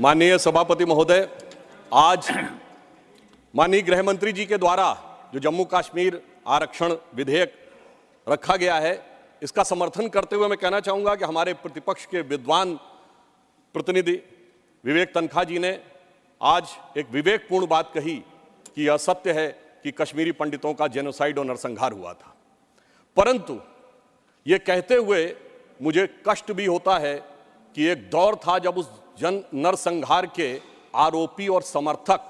माननीय सभापति महोदय, आज माननीय गृह मंत्री जी के द्वारा जो जम्मू कश्मीर आरक्षण विधेयक रखा गया है, इसका समर्थन करते हुए मैं कहना चाहूंगा कि हमारे प्रतिपक्ष के विद्वान प्रतिनिधि विवेक तनखा जी ने आज एक विवेकपूर्ण बात कही कि यह सत्य है कि कश्मीरी पंडितों का जेनोसाइड और नरसंहार हुआ था। परंतु ये कहते हुए मुझे कष्ट भी होता है कि एक दौर था जब उस नरसंहार के आरोपी और समर्थक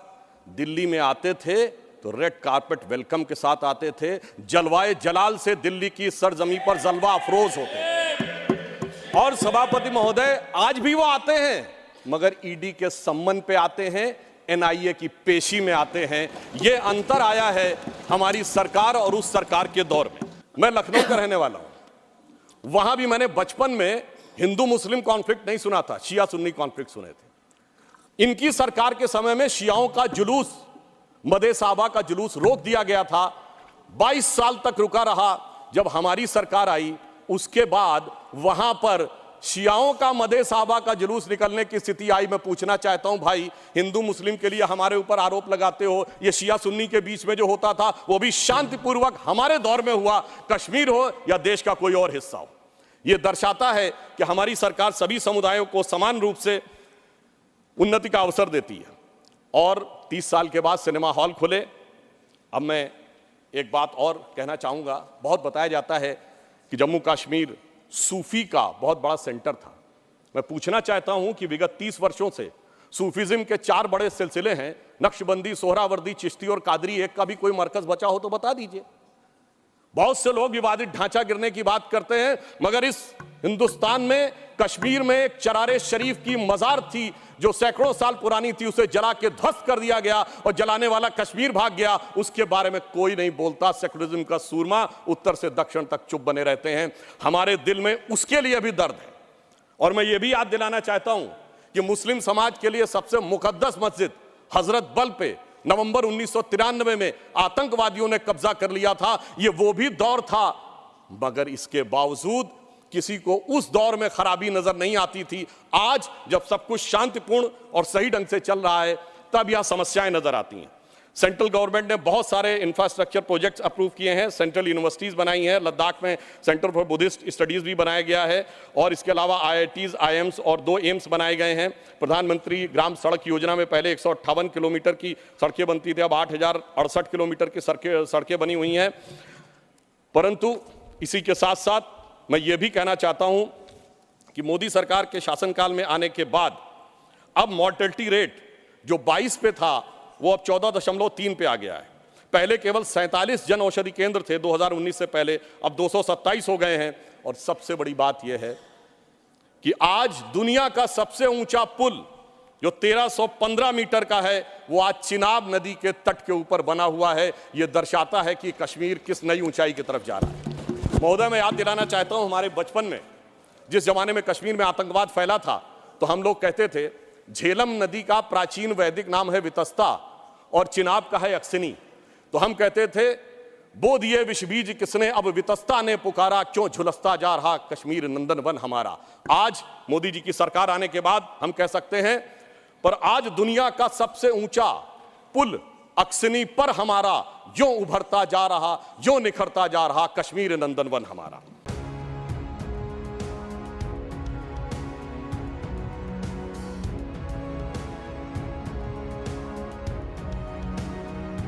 दिल्ली में आते थे तो रेड कारपेट वेलकम के साथ आते थे, जलवाए जलाल से दिल्ली की सरजमी पर जलवा अफरोज होते थे। और सभापति महोदय, आज भी वो आते हैं मगर ईडी के सम्मन पे आते हैं, एनआईए की पेशी में आते हैं। ये अंतर आया है हमारी सरकार और उस सरकार के दौर में। मैं लखनऊ का रहने वाला हूं, वहां भी मैंने बचपन में हिंदू मुस्लिम कॉन्फ्लिक्ट नहीं सुना था, शिया सुन्नी कॉन्फ्लिक्ट सुने थे। इनकी सरकार के समय में शियाओं का जुलूस, मदे साहबा का जुलूस रोक दिया गया था। 22 साल तक रुका रहा। जब हमारी सरकार आई उसके बाद वहां पर शियाओं का मदे साहबा का जुलूस निकलने की स्थिति आई। मैं पूछना चाहता हूं भाई, हिंदू मुस्लिम के लिए हमारे ऊपर आरोप लगाते हो, ये शिया सुन्नी के बीच में जो होता था वो भी शांतिपूर्वक हमारे दौर में हुआ, कश्मीर हो या देश का कोई और हिस्सा हो। यह दर्शाता है कि हमारी सरकार सभी समुदायों को समान रूप से उन्नति का अवसर देती है। और 30 साल के बाद सिनेमा हॉल खुले। अब मैं एक बात और कहना चाहूंगा, बहुत बताया जाता है कि जम्मू कश्मीर सूफी का बहुत बड़ा सेंटर था। मैं पूछना चाहता हूं कि विगत 30 वर्षों से सूफीज्म के 4 बड़े सिलसिले हैं, नक्शबंदी, सोहरावर्दी, चिश्ती और कादरी। एक का भी कोई मरकज बचा हो तो बता दीजिए। बहुत से लोग विवादित ढांचा गिरने की बात करते हैं, मगर इस हिंदुस्तान में कश्मीर में एक चरारे शरीफ की मजार थी जो सैकड़ों साल पुरानी थी, उसे जला के ध्वस्त कर दिया गया और जलाने वाला कश्मीर भाग गया। उसके बारे में कोई नहीं बोलता। सेकुलरिज्म का सूरमा उत्तर से दक्षिण तक चुप बने रहते हैं। हमारे दिल में उसके लिए भी दर्द है। और मैं ये भी याद दिलाना चाहता हूं कि मुस्लिम समाज के लिए सबसे मुकद्दस मस्जिद हजरत बल पे नवंबर 1993 में आतंकवादियों ने कब्जा कर लिया था। ये वो भी दौर था, मगर इसके बावजूद किसी को उस दौर में खराबी नजर नहीं आती थी। आज जब सब कुछ शांतिपूर्ण और सही ढंग से चल रहा है तब यह समस्याएं नजर आती हैं। सेंट्रल गवर्नमेंट ने बहुत सारे इंफ्रास्ट्रक्चर प्रोजेक्ट्स अप्रूव किए हैं, सेंट्रल यूनिवर्सिटीज बनाई हैं, लद्दाख में सेंटर फॉर बुद्धिस्ट स्टडीज भी बनाया गया है और इसके अलावा IITs, IIMs और 2 एम्स बनाए गए हैं। प्रधानमंत्री ग्राम सड़क योजना में पहले 158 किलोमीटर की सड़कें बनती थी, अब 8068 किलोमीटर की सड़कें बनी हुई हैं। परंतु इसी के साथ साथ मैं ये भी कहना चाहता हूं कि मोदी सरकार के शासनकाल में आने के बाद अब मॉर्टेलिटी रेट जो 22 पे था वो अब 14.3 पे आ गया है। पहले केवल 47 जन औषधि केंद्र थे 2019 से पहले, अब 227 हो गए हैं। और सबसे बड़ी बात यह है कि आज दुनिया का सबसे ऊंचा पुल जो 1315 मीटर का है वो आज चिनाब नदी के तट के ऊपर बना हुआ है। यह दर्शाता है कि कश्मीर किस नई ऊंचाई की तरफ जा रहा है। महोदय, मैं याद दिलाना चाहता हूं, हमारे बचपन में जिस जमाने में कश्मीर में आतंकवाद फैला था तो हम लोग कहते थे झेलम नदी का प्राचीन वैदिक नाम है वितस्ता और चिनाब का है अक्सिनी। तो हम कहते थे बो दिए विष बीज किसने, अब वितस्ता ने पुकारा, क्यों झुलसता जा रहा कश्मीर नंदन वन हमारा। आज मोदी जी की सरकार आने के बाद हम कह सकते हैं, पर आज दुनिया का सबसे ऊंचा पुल अक्सिनी पर हमारा जो उभरता जा रहा, जो निखरता जा रहा कश्मीर नंदन वन हमारा।